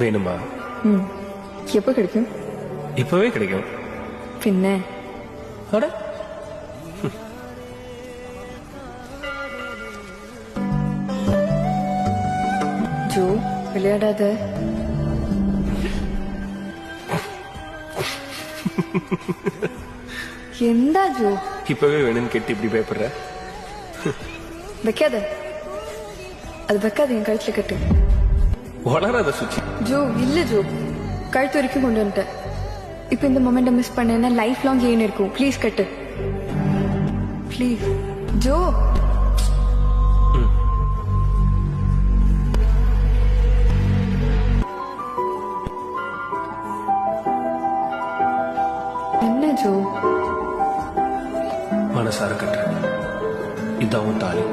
வேணுமா? எப்போ கிடைக்கும்? இப்பவே கிடைக்கும். பின்ன அட ஜோ, விளையாடாத. எந்தா ஜோ? இப்பவே வேணும்னு கேட்டு இப்படி பயப்படுற? வைக்காத, அது வைக்காத, என் கழுத்துல கட்டு. வளராத சுச்சி. ஜோ இல்ல ஜோ, கழுத்து வரைக்கும் கொண்டு வந்துட்டேன். இப்ப இந்த மொமெண்ட்டை மிஸ் பண்ணேன்னா லைஃப் லாங் ஏன் இருக்கும். Please cut, please Joe. என்ன ஜோ? மனசார கட்டுறேன். இதான் உன் தாலி.